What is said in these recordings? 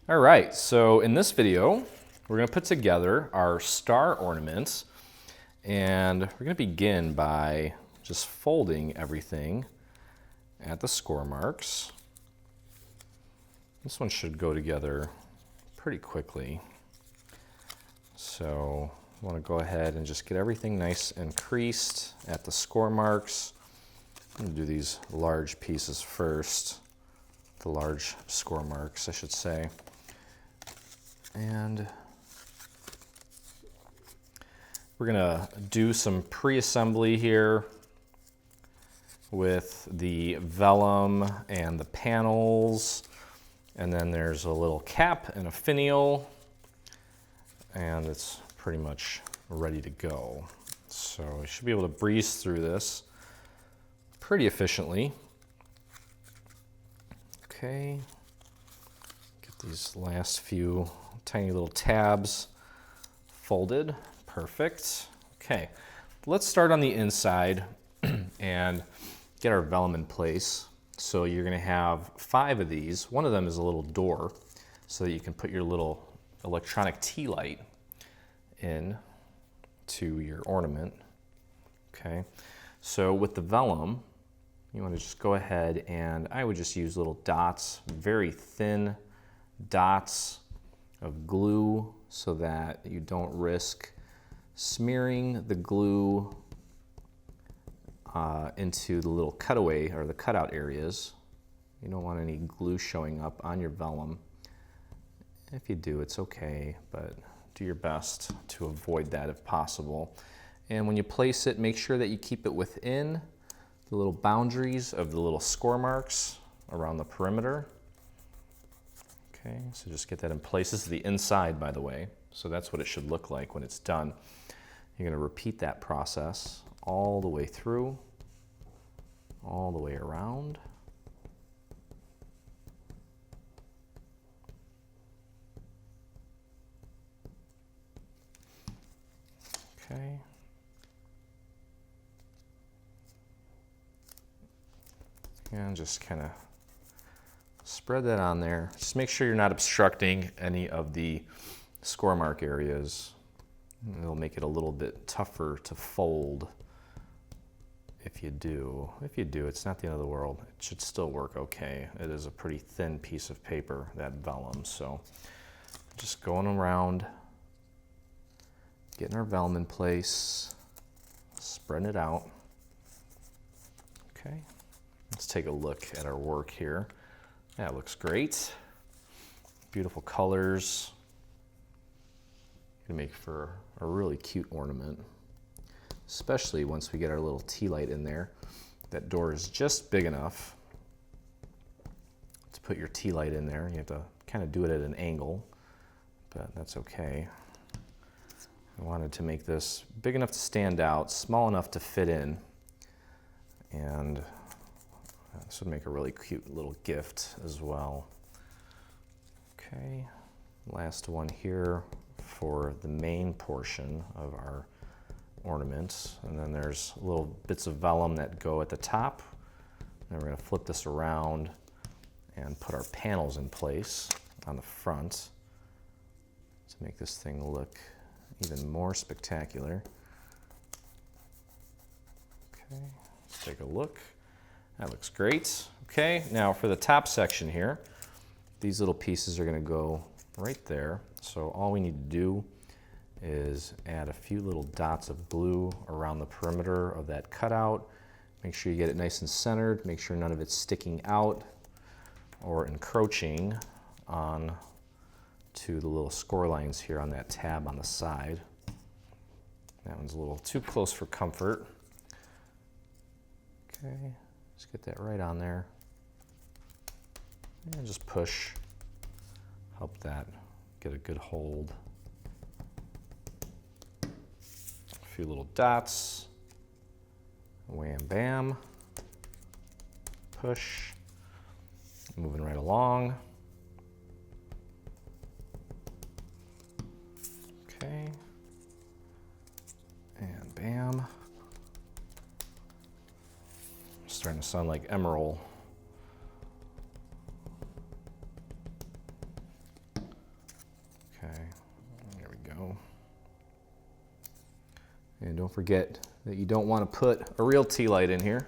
All right, so in this video, we're gonna put together our star ornament, and we're gonna begin by just folding everything at the score marks. This one should go together pretty quickly. So I wanna go ahead and just get everything nice and creased at the score marks. I'm gonna do these large pieces first, the large score marks, I should say. And we're gonna do some pre-assembly here with the vellum and the panels. And then there's a little cap and a finial, and it's pretty much ready to go. So we should be able to breeze through this pretty efficiently. Okay, get these last few tiny little tabs folded. Perfect. Okay, let's start on the inside and get our vellum in place. So you're gonna have 5 of these. One of them is a little door so that you can put your little electronic tea light in to your ornament. Okay, so with the vellum, you want to just go ahead and I would just use little dots, very thin dots of glue so that you don't risk smearing the glue into the little cutaway or the cutout areas. You don't want any glue showing up on your vellum. If you do, it's okay, but do your best to avoid that if possible. And when you place it, make sure that you keep it within the little boundaries of the little score marks around the perimeter. Okay, so just get that in place. This is the inside, by the way, so that's what it should look like when it's done. You're going to repeat that process all the way through, all the way around. Okay. And just kind of spread that on there. Just make sure you're not obstructing any of the score mark areas. It'll make it a little bit tougher to fold if you do. If you do, it's not the end of the world. It should still work okay. It is a pretty thin piece of paper, that vellum. So just going around, getting our vellum in place, spreading it out. Okay, let's take a look at our work here. That looks great. Beautiful colors. Gonna make for a really cute ornament, especially once we get our little tea light in there. That door is just big enough to put your tea light in there. You have to kind of do it at an angle, but that's okay. I wanted to make this big enough to stand out, small enough to fit in, and this would make a really cute little gift as well. Okay, last one here for the main portion of our ornaments. And then there's little bits of vellum that go at the top. And we're going to flip this around and put our panels in place on the front to make this thing look even more spectacular. Okay, let's take a look. That looks great. Okay, now for the top section here, these little pieces are going to go right there. So all we need to do is add a few little dots of glue around the perimeter of that cutout. Make sure you get it nice and centered. Make sure none of it's sticking out or encroaching on to the little score lines here on that tab on the side. That one's a little too close for comfort. Okay, just get that right on there. And just push, help that get a good hold. A few little dots, wham bam, push, moving right along. Okay, and bam. Starting to sound like emerald. don't forget that you don't want to put a real tea light in here,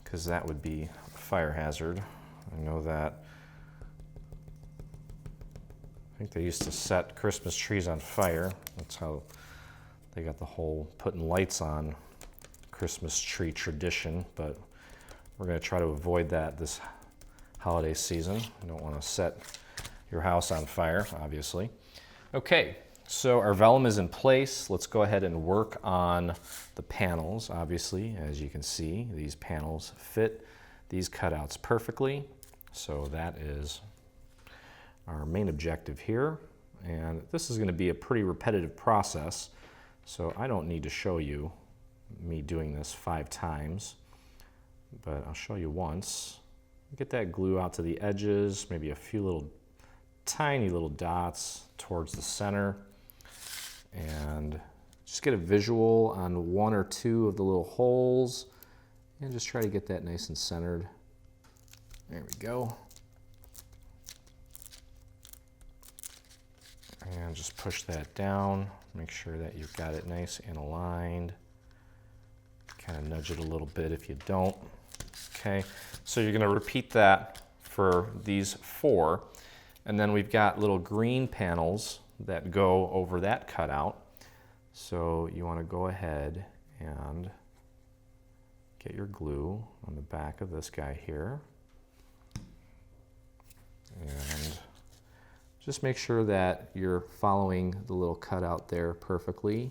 because that would be a fire hazard. I know that. I think they used to set Christmas trees on fire. That's how they got the whole putting lights on Christmas tree tradition, but we're going to try to avoid that this holiday season. You don't want to set your house on fire, obviously. Okay, so our vellum is in place. Let's go ahead and work on the panels. Obviously, as you can see, these panels fit these cutouts perfectly. So that is our main objective here. And this is going to be a pretty repetitive process, so I don't need to show you me doing this 5 times, but I'll show you once. Get that glue out to the edges, maybe a few little tiny little dots towards the center, and just get a visual on 1 or 2 of the little holes, and just try to get that nice and centered. There we go. And just push that down. Make sure that you've got it nice and aligned. Kind of nudge it a little bit if you don't. Okay, so you're going to repeat that for these 4. And then we've got little green panels that go over that cutout. So you want to go ahead and get your glue on the back of this guy here. And just make sure that you're following the little cutout there perfectly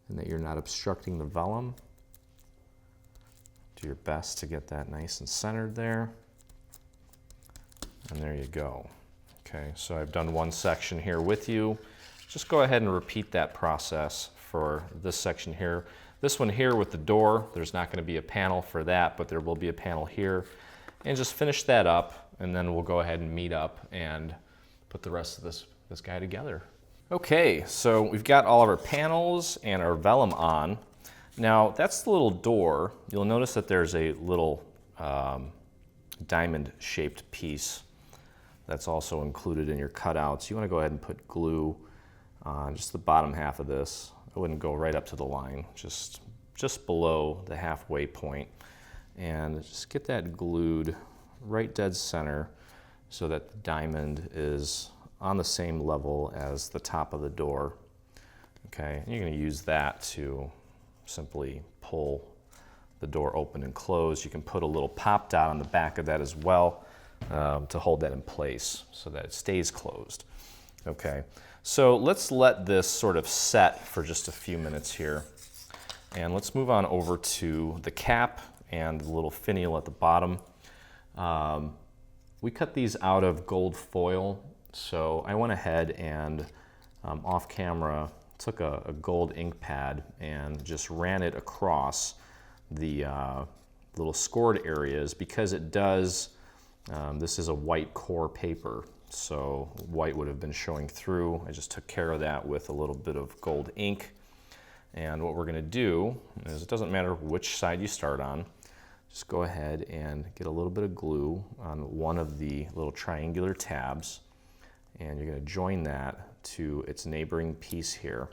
and that you're not obstructing the vellum. Do your best to get that nice and centered there. And there you go. Okay, so I've done one section here with you. Just go ahead and repeat that process for this section here. This one here with the door, there's not going to be a panel for that, but there will be a panel here. And just finish that up, and then we'll go ahead and meet up and put the rest of this guy together. Okay, so we've got all of our panels and our vellum on. Now, that's the little door. You'll notice that there's a little diamond-shaped piece that's also included in your cutouts. You want to go ahead and put glue on just the bottom half of this. I wouldn't go right up to the line, just below the halfway point. And just get that glued right dead center so that the diamond is on the same level as the top of the door. Okay, and you're going to use that to simply pull the door open and close. You can put a little pop dot on the back of that as well to hold that in place so that it stays closed. Okay, so let's let this sort of set for just a few minutes here. And let's move on over to the cap and the little finial at the bottom. We cut these out of gold foil, so I went ahead and off camera took a gold ink pad and just ran it across the little scored areas because it does, this is a white core paper, so white would have been showing through. I just took care of that with a little bit of gold ink. And what we're going to do is, it doesn't matter which side you start on, just go ahead and get a little bit of glue on one of the little triangular tabs, and you're going to join that to its neighboring piece here.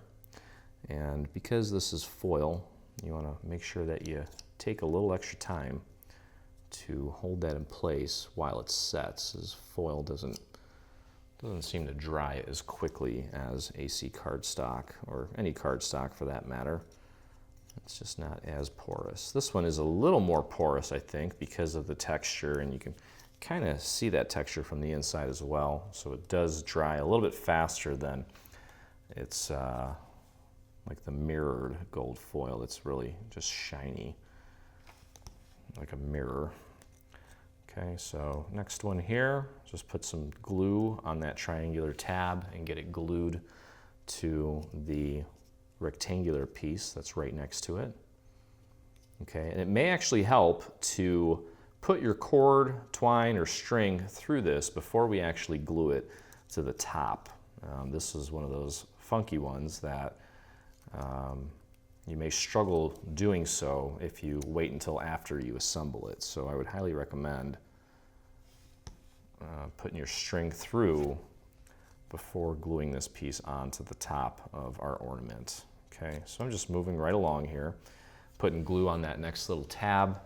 And because this is foil, you want to make sure that you take a little extra time to hold that in place while it sets, as foil doesn't seem to dry as quickly as AC cardstock, or any cardstock for that matter. It's just not as porous. This one is a little more porous, I think, because of the texture, and you can kind of see that texture from the inside as well. So it does dry a little bit faster than it's like the mirrored gold foil. It's really just shiny, like a mirror. Okay, so next one here, just put some glue on that triangular tab and get it glued to the rectangular piece that's right next to it. Okay, and it may actually help to put your cord, twine, or string through this before we actually glue it to the top. This is one of those funky ones that you may struggle doing so if you wait until after you assemble it. So I would highly recommend putting your string through before gluing this piece onto the top of our ornament. Okay, so I'm just moving right along here, putting glue on that next little tab,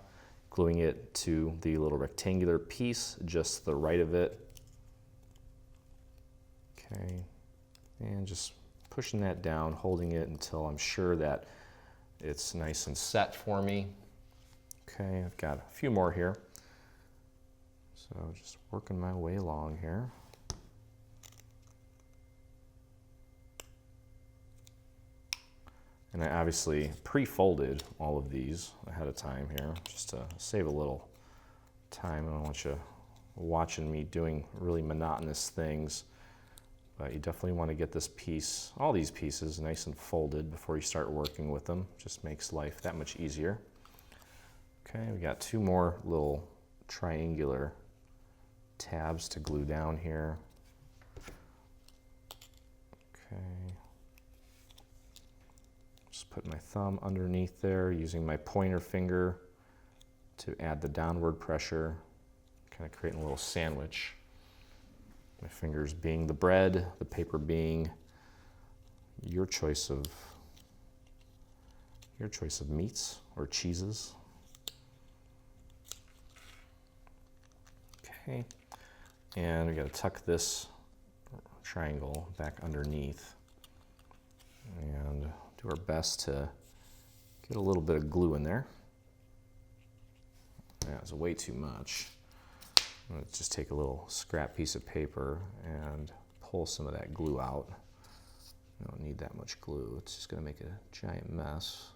gluing it to the little rectangular piece just to the right of it. Okay, and just pushing that down, holding it until I'm sure that it's nice and set for me. Okay, I've got a few more here. So just working my way along here. And I obviously pre-folded all of these ahead of time here, just to save a little time. I don't want you watching me doing really monotonous things, but you definitely want to get this piece, all these pieces, nice and folded before you start working with them. Just makes life that much easier. Okay, we got two more little triangular tabs to glue down here. Okay. Just put my thumb underneath there, using my pointer finger to add the downward pressure, kind of creating a little sandwich. My fingers being the bread, the paper being your choice of meats or cheeses. Okay, and we got to tuck this triangle back underneath and do our best to get a little bit of glue in there. That's way too much. Let's just take a little scrap piece of paper and pull some of that glue out. We don't need that much glue. It's just going to make a giant mess.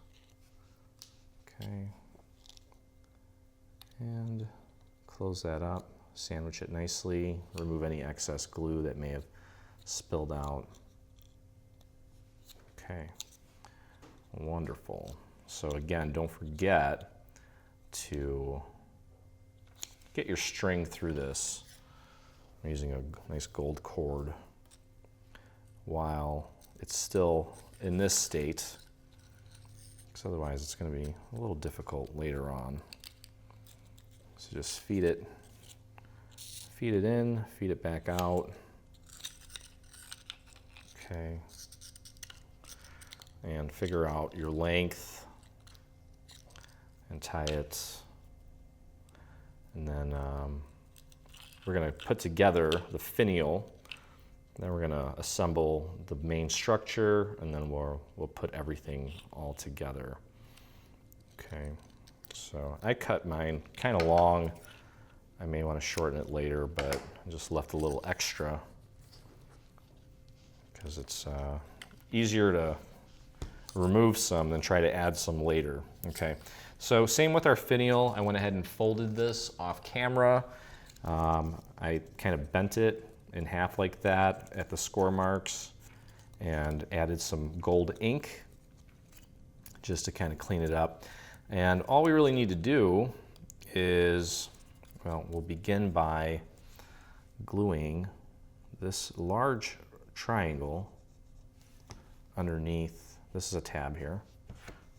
Okay. And close that up, sandwich it nicely, remove any excess glue that may have spilled out. Okay. Wonderful. So again, don't forget to get your string through this. I'm using a nice gold cord while it's still in this state, because otherwise it's going to be a little difficult later on. So just feed it in, feed it back out. Okay. And figure out your length and tie it. And then we're going to put together the finial. Then we're going to assemble the main structure, and then we'll put everything all together. Okay, so I cut mine kind of long. I may want to shorten it later, but I just left a little extra because it's easier to remove some than try to add some later. Okay, so same with our finial. I went ahead and folded this off camera. I kind of bent it in half like that at the score marks and added some gold ink just to kind of clean it up. And all we really need to do is, well, we'll begin by gluing this large triangle underneath. This is a tab here.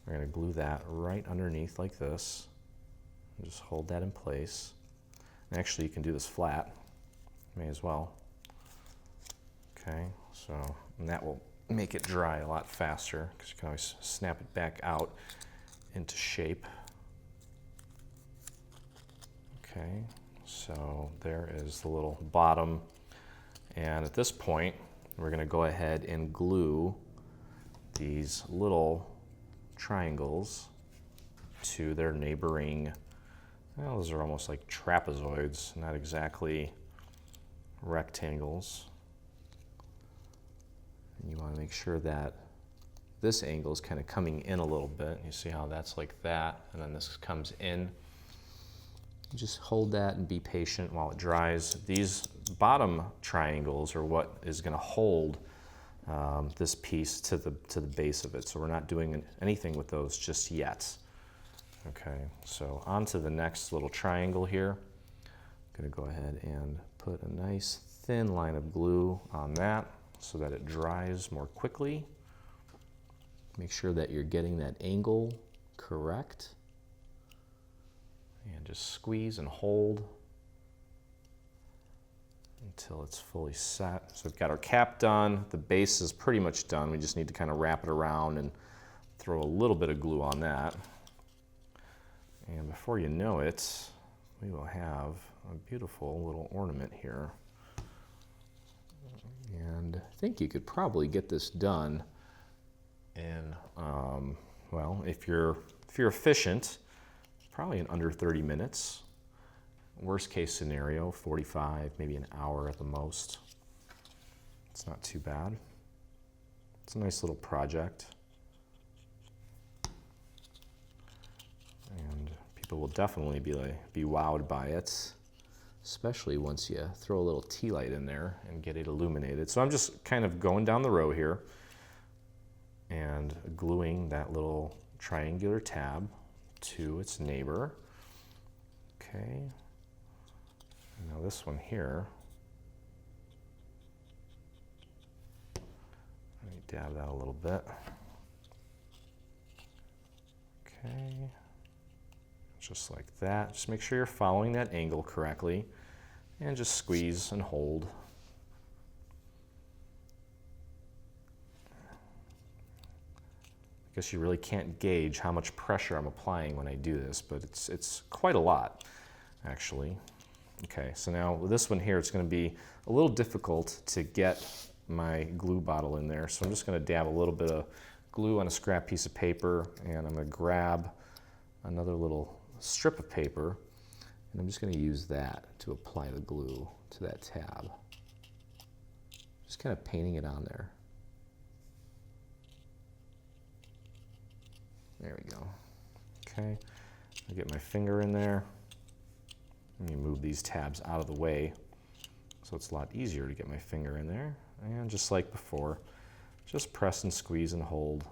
We're going to glue that right underneath like this. And just hold that in place. And actually, you can do this flat. May as well. Okay, so and that will make it dry a lot faster because you can always snap it back out into shape. Okay, so there is the little bottom. And at this point, we're going to go ahead and glue these little triangles to their neighboring, well, those are almost like trapezoids, not exactly rectangles. And you want to make sure that this angle is kind of coming in a little bit. You see how that's like that, and then this comes in. Just hold that and be patient while it dries. These bottom triangles are what is going to hold this piece to the base of it. So we're not doing anything with those just yet. Okay, so on to the next little triangle here. I'm going to go ahead and put a nice thin line of glue on that so that it dries more quickly. Make sure that you're getting that angle correct. And just squeeze and hold until it's fully set. So we've got our cap done. The base is pretty much done. We just need to kind of wrap it around and throw a little bit of glue on that. And before you know it, we will have a beautiful little ornament here. And I think you could probably get this done in, well, if you're efficient, probably in under 30 minutes. Worst case scenario, 45, maybe an hour at the most. It's not too bad. It's a nice little project. And people will definitely be wowed by it, especially once you throw a little tea light in there and get it illuminated. So I'm just kind of going down the row here and gluing that little triangular tab to its neighbor. Okay. Now this one here, let me dab that a little bit. Okay, just like that. Just make sure you're following that angle correctly and just squeeze and hold. I guess you really can't gauge how much pressure I'm applying when I do this, but it's quite a lot, actually. Okay, so now with this one here, it's going to be a little difficult to get my glue bottle in there. So I'm just going to dab a little bit of glue on a scrap piece of paper, and I'm going to grab another little strip of paper, and I'm just going to use that to apply the glue to that tab. Just kind of painting it on there. There we go. Okay, I'll get my finger in there. Let me move these tabs out of the way so it's a lot easier to get my finger in there. And just like before, just press and squeeze and hold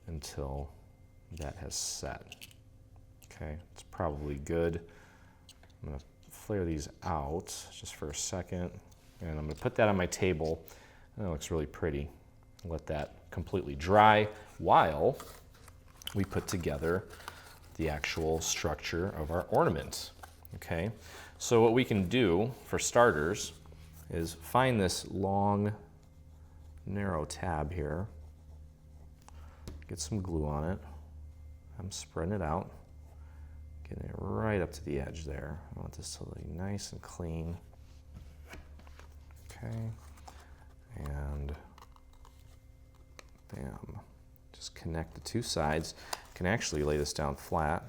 until that has set. Okay, it's probably good. I'm going to flare these out just for a second, and I'm going to put that on my table. And it looks really pretty. Let that completely dry while we put together the actual structure of our ornament. Okay, so what we can do for starters is find this long, narrow tab here, get some glue on it. I'm spreading it out, getting it right up to the edge there. I want this to look nice and clean. Okay, and bam, just connect the two sides. You can actually lay this down flat,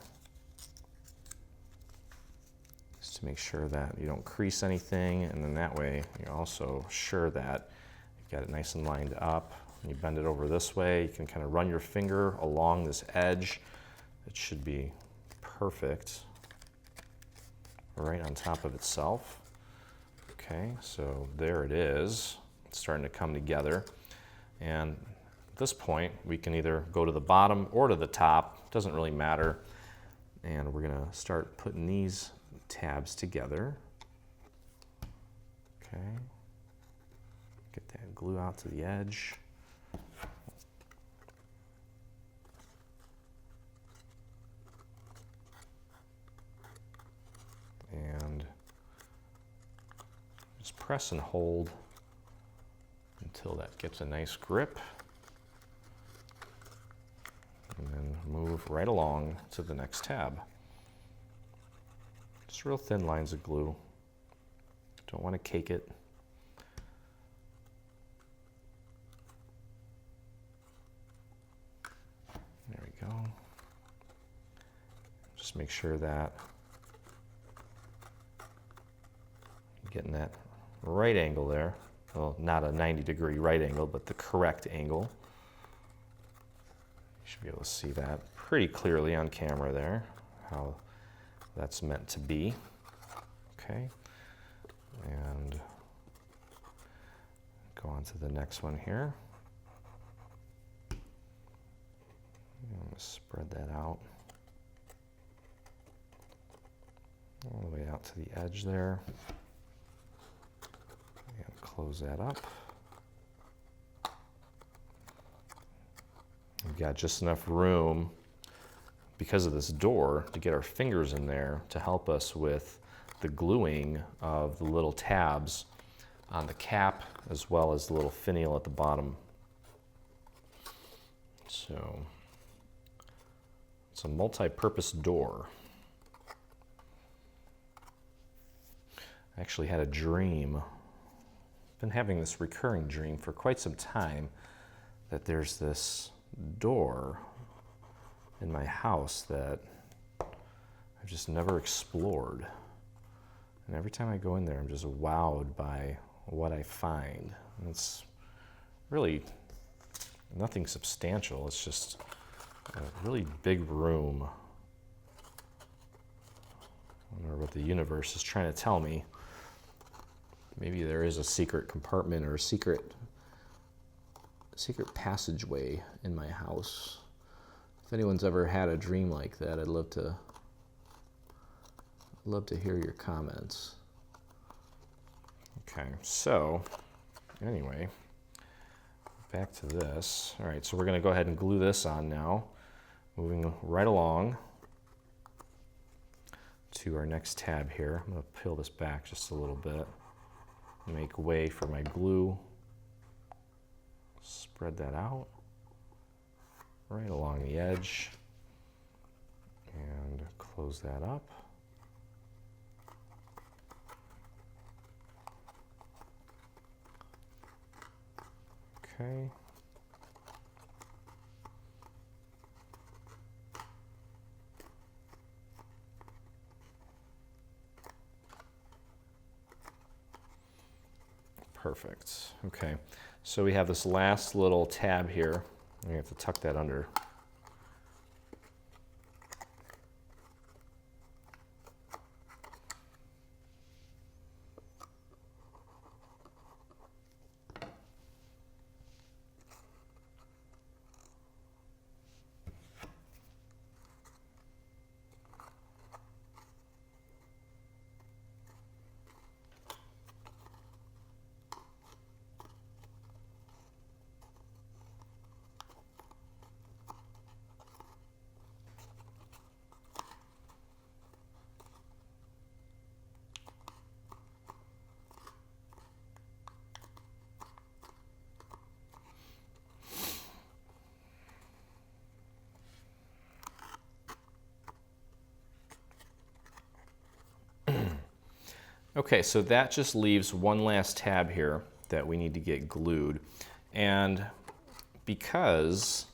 to make sure that you don't crease anything, and then that way you're also sure that you've got it nice and lined up. When you bend it over this way, you can kind of run your finger along this edge. It should be perfect right on top of itself. Okay, so there it is. It's starting to come together, and at this point we can either go to the bottom or to the top, doesn't really matter. And we're gonna start putting these tabs together. Okay, get that glue out to the edge. And just press and hold until that gets a nice grip. And then move right along to the next tab. Just real thin lines of glue. Don't want to cake it. There we go. Just make sure that you're getting that right angle there. Well, not a 90-degree right angle, but the correct angle. You should be able to see that pretty clearly on camera there, how that's meant to be. Okay, and go on to the next one here. I'm going to spread that out all the way out to the edge there, and close that up. We've got just enough room because of this door to get our fingers in there to help us with the gluing of the little tabs on the cap as well as the little finial at the bottom. So it's a multi-purpose door. I actually had a dream. Been having this recurring dream for quite some time that there's this door in my house that I've just never explored. And every time I go in there, I'm just wowed by what I find. And it's really nothing substantial. It's just a really big room. I wonder what the universe is trying to tell me. Maybe there is a secret compartment or a secret passageway in my house. If anyone's ever had a dream like that, I'd love to hear your comments. Okay, so anyway, back to this. All right, so we're going to go ahead and glue this on now. Moving right along to our next tab here. I'm going to peel this back just a little bit. Make way for my glue. Spread that out right along the edge and close that up. Okay. Perfect. Okay. So we have this last little tab here. We have to tuck that under. Okay, so that just leaves one last tab here that we need to get glued. And because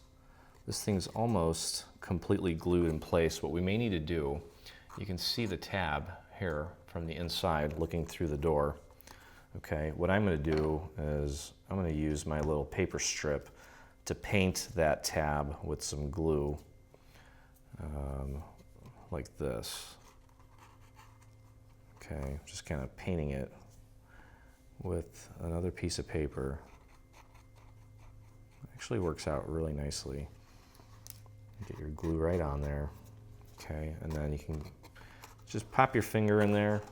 this thing's almost completely glued in place, what we may need to do, you can see the tab here from the inside looking through the door. Okay, what I'm going to do is I'm going to use my little paper strip to paint that tab with some glue like this. Okay, just kind of painting it with another piece of paper. Actually works out really nicely. Get your glue right on there. Okay, and then you can just pop your finger in there,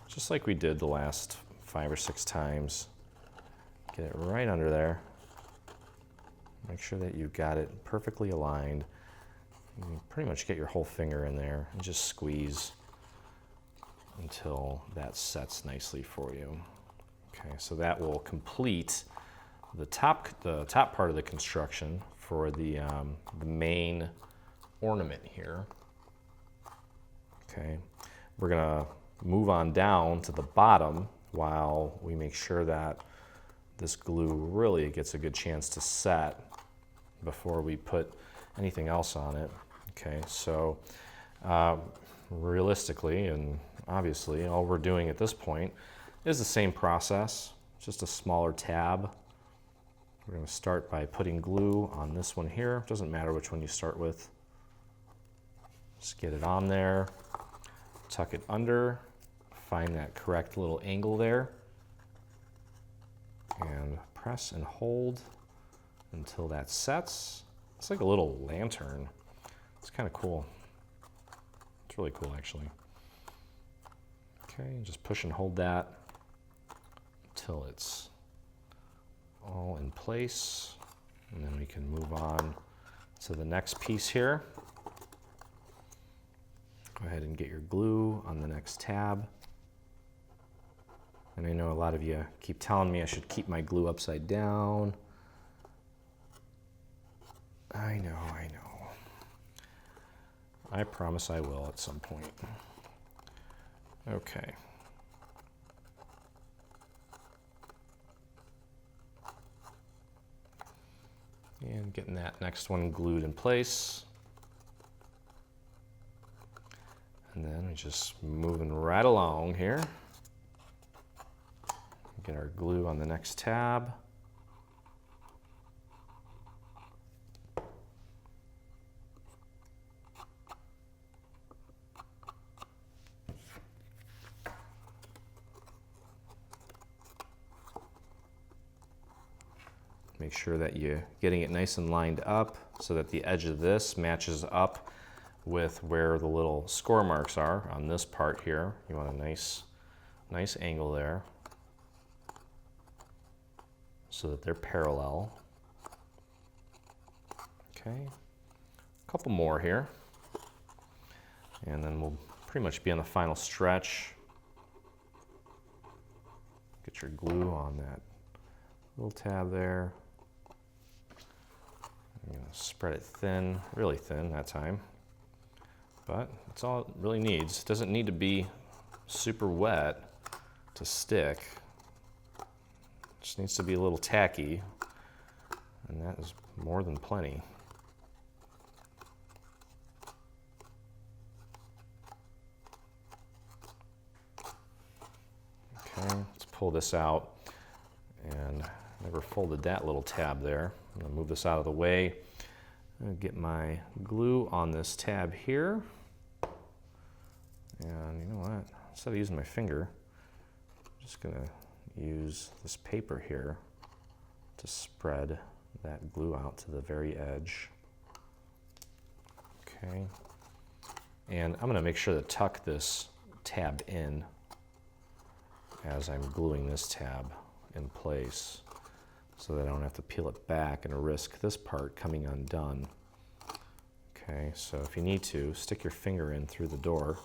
just like we did the last 5 or 6 times. Get it right under there. Make sure that you've got it perfectly aligned. You can pretty much get your whole finger in there and just squeeze until that sets nicely for you. Okay, so that will complete the top part of the construction for the main ornament here. Okay, we're gonna move on down to the bottom while we make sure that this glue really gets a good chance to set before we put anything else on it. Okay, so realistically and obviously all we're doing at this point is the same process, just a smaller tab. We're going to start by putting glue on this one here. Doesn't matter which one you start with. Just get it on there, tuck it under, find that correct little angle there, and press and hold until that sets. It's like a little lantern. It's kind of cool. It's really cool, actually. Okay, just push and hold that until it's all in place, and then we can move on to the next piece here. Go ahead and get your glue on the next tab. And I know a lot of you keep telling me I should keep my glue upside down. I know. I promise I will at some point. Okay. And getting that next one glued in place. And then we're just moving right along here. Get our glue on the next tab. Make sure that you're getting it nice and lined up so that the edge of this matches up with where the little score marks are on this part here. You want a nice angle there so that they're parallel. Okay, a couple more here. And then we'll pretty much be on the final stretch. Get your glue on that little tab there. I'm gonna spread it thin, really thin that time. But that's all it really needs. It doesn't need to be super wet to stick. It just needs to be a little tacky, and that is more than plenty. Okay, let's pull this out. And I never folded that little tab there. I'm gonna move this out of the way. I'm gonna get my glue on this tab here. And you know what? Instead of using my finger, I'm just gonna use this paper here to spread that glue out to the very edge. Okay. And I'm gonna make sure to tuck this tab in as I'm gluing this tab in place so that I don't have to peel it back and risk this part coming undone. Okay, so if you need to, stick your finger in through the door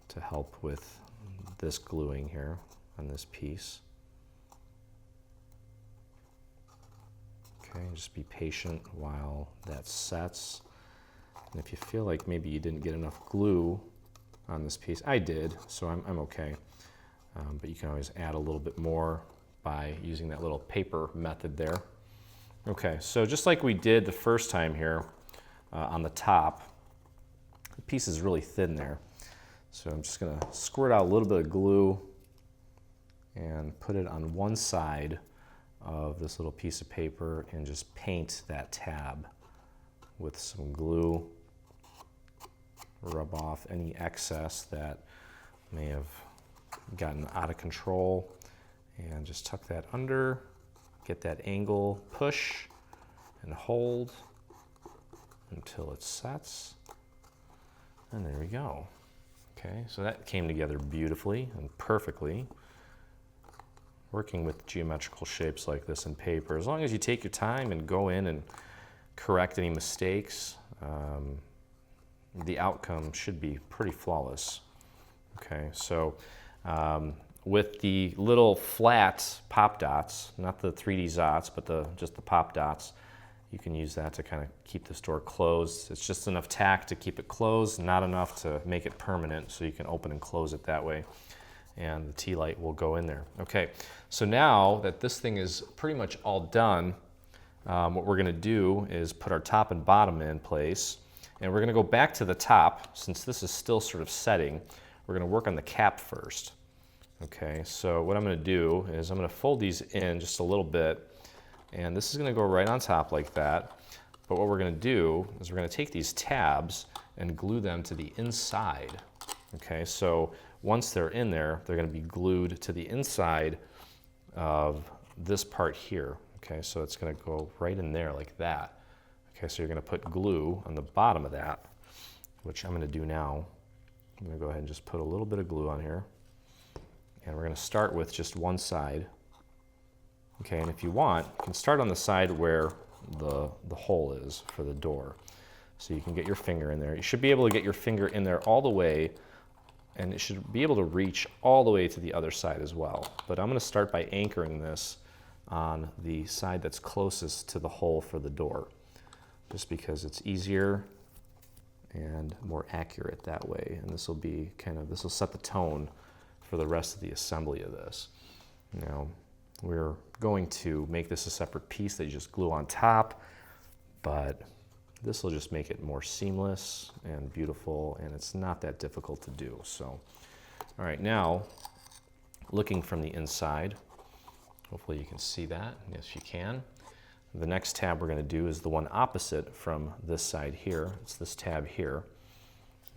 to help with this gluing here on this piece. Okay, just be patient while that sets. And if you feel like maybe you didn't get enough glue on this piece, I did, so I'm okay. But you can always add a little bit more by using that little paper method there. Okay, so just like we did the first time here on the top, the piece is really thin there. So I'm just gonna squirt out a little bit of glue and put it on one side of this little piece of paper and just paint that tab with some glue. Rub off any excess that may have gotten out of control and just tuck that under, get that angle, push and hold until it sets, and there we go. Okay, so that came together beautifully and perfectly. Working with geometrical shapes like this in paper, as long as you take your time and go in and correct any mistakes, the outcome should be pretty flawless. Okay, so with the little flat pop dots, not the 3D Zots, but just the pop dots, you can use that to kind of keep this door closed. It's just enough tack to keep it closed, not enough to make it permanent, so you can open and close it that way. And the tea light will go in there. Okay, so now that this thing is pretty much all done, what we're gonna do is put our top and bottom in place, and we're gonna go back to the top. Since this is still sort of setting, we're gonna work on the cap first. Okay, so what I'm gonna do is I'm gonna fold these in just a little bit, and this is gonna go right on top like that. But what we're gonna do is we're gonna take these tabs and glue them to the inside. Okay, so once they're in there, they're gonna be glued to the inside of this part here. Okay, so it's gonna go right in there like that. Okay, so you're gonna put glue on the bottom of that, which I'm gonna do now. I'm gonna go ahead and just put a little bit of glue on here. And we're gonna start with just one side. Okay, and if you want, you can start on the side where the hole is for the door. So you can get your finger in there. You should be able to get your finger in there all the way and it should be able to reach all the way to the other side as well. But I'm going to start by anchoring this on the side that's closest to the hole for the door, just because it's easier and more accurate that way. And this will be this will set the tone for the rest of the assembly of this. Now, we're going to make this a separate piece that you just glue on top, but this will just make it more seamless and beautiful, and it's not that difficult to do. So, all right, now, looking from the inside, hopefully you can see that. Yes, you can. The next tab we're going to do is the one opposite from this side here. It's this tab here.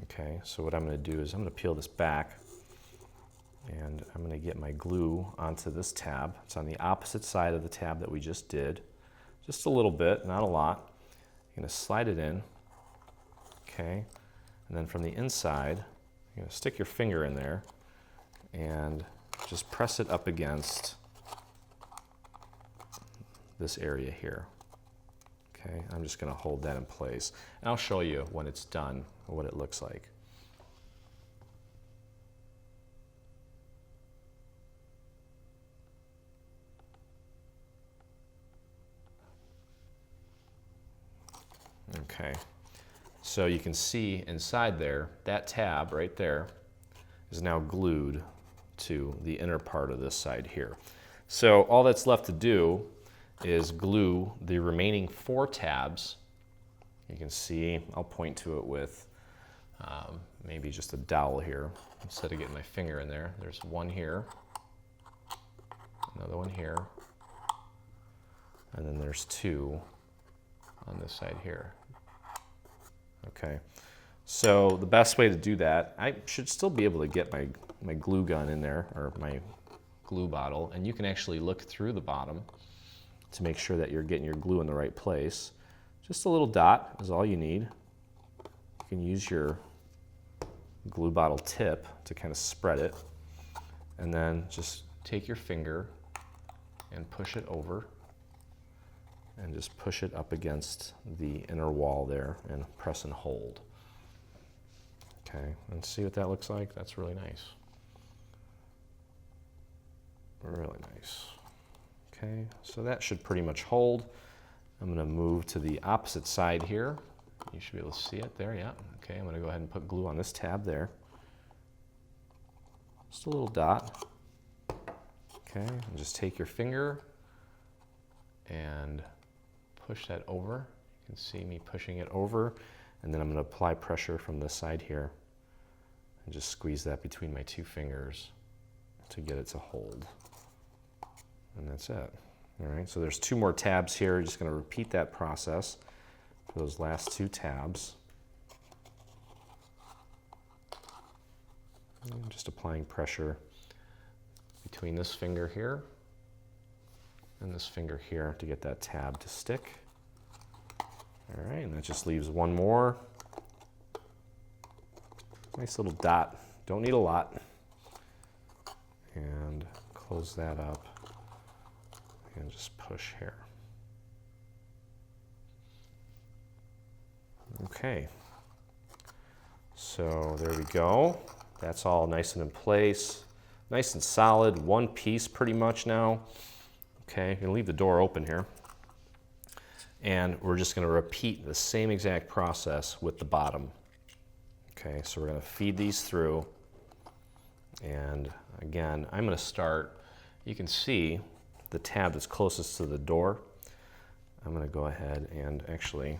Okay, so what I'm going to do is I'm going to peel this back, and I'm going to get my glue onto this tab. It's on the opposite side of the tab that we just did. Just a little bit, not a lot. You're going to slide it in, okay? And then from the inside, you're going to stick your finger in there and just press it up against this area here. Okay, I'm just going to hold that in place. And I'll show you when it's done what it looks like. Okay, so you can see inside there, that tab right there is now glued to the inner part of this side here. So all that's left to do is glue the remaining 4 tabs. You can see, I'll point to it with maybe just a dowel here. Instead of getting my finger in there, there's one here, another one here, and then there's 2 on this side here. Okay, so the best way to do that, I should still be able to get my glue gun in there, or my glue bottle, and you can actually look through the bottom to make sure that you're getting your glue in the right place. Just a little dot is all you need. You can use your glue bottle tip to kind of spread it, and then just take your finger and push it over, and just push it up against the inner wall there and press and hold. Okay, and see what that looks like? That's really nice. Really nice. Okay, so that should pretty much hold. I'm going to move to the opposite side here. You should be able to see it there, yeah. Okay, I'm going to go ahead and put glue on this tab there. Just a little dot. Okay, and just take your finger and push that over. You can see me pushing it over, and then I'm going to apply pressure from this side here and just squeeze that between my 2 fingers to get it to hold. And that's it. All right, so there's 2 more tabs here. You're just going to repeat that process for those last 2 tabs. And just applying pressure between this finger here and this finger here to get that tab to stick. All right, and that just leaves 1 more. Nice little dot. Don't need a lot. And close that up and just push here. Okay. So there we go. That's all nice and in place. Nice and solid, one piece pretty much now. Okay, I'm gonna leave the door open here. And we're just gonna repeat the same exact process with the bottom. Okay, so we're gonna feed these through. And again, I'm gonna start, you can see the tab that's closest to the door. I'm gonna go ahead and actually,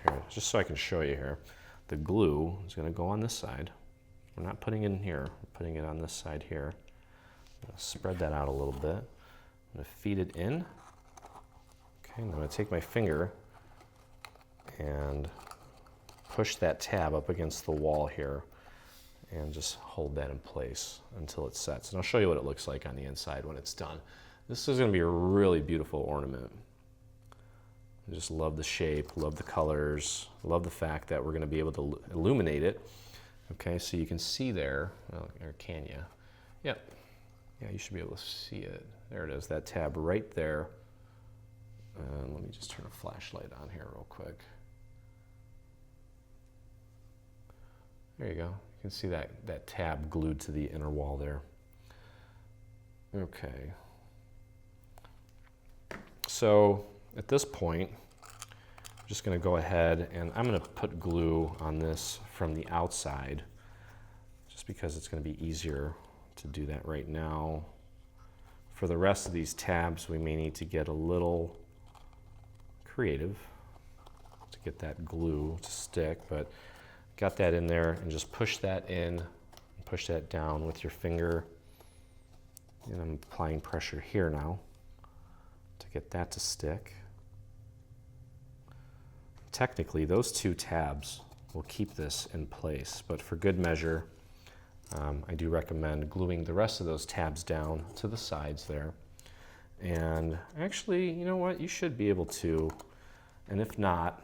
here, just so I can show you here, the glue is gonna go on this side. We're not putting it in here, we're putting it on this side here. I'm gonna spread that out a little bit. I'm gonna feed it in. Okay, I'm gonna take my finger and push that tab up against the wall here and just hold that in place until it sets. And I'll show you what it looks like on the inside when it's done. This is gonna be a really beautiful ornament. I just love the shape, love the colors, love the fact that we're gonna be able to illuminate it. Okay, so you can see there, well, or can you? Yep, yeah, you should be able to see it. There it is, that tab right there. Let me just turn a flashlight on here real quick. There you go, you can see that tab glued to the inner wall there. Okay. So at this point, I'm just going to go ahead and I'm going to put glue on this from the outside, just because it's going to be easier to do that right now. For the rest of these tabs, we may need to get a little creative to get that glue to stick, but got that in there, and just push that in and push that down with your finger. And I'm applying pressure here now to get that to stick. Technically, those two tabs will keep this in place, but for good measure, I do recommend gluing the rest of those tabs down to the sides there. And actually, you know what? You should be able to, and if not,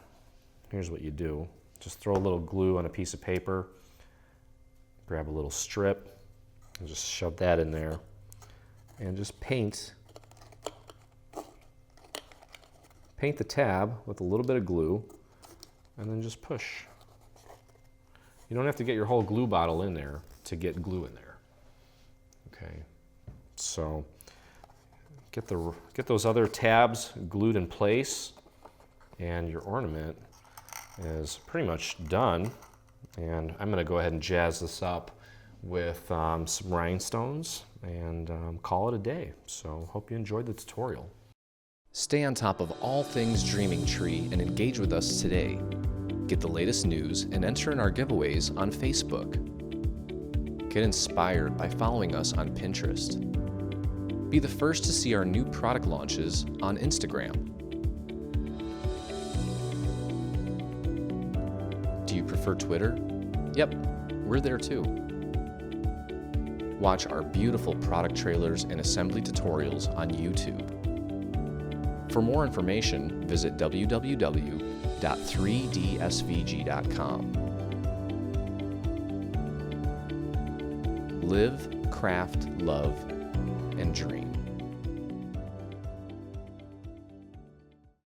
here's what you do. Just throw a little glue on a piece of paper, grab a little strip, and just shove that in there, and just paint the tab with a little bit of glue, and then just push. You don't have to get your whole glue bottle in there to get glue in there. Okay, so get those other tabs glued in place, and your ornament is pretty much done. And I'm going to go ahead and jazz this up with some rhinestones and call it a day. So hope you enjoyed the tutorial. Stay on top of all things Dreaming Tree and engage with us today. Get the latest news and enter in our giveaways on Facebook. Get inspired by following us on Pinterest. Be the first to see our new product launches on Instagram. Do you prefer Twitter? Yep, we're there too. Watch our beautiful product trailers and assembly tutorials on YouTube. For more information, visit www.3dsvg.com. Live, craft, love, and dream.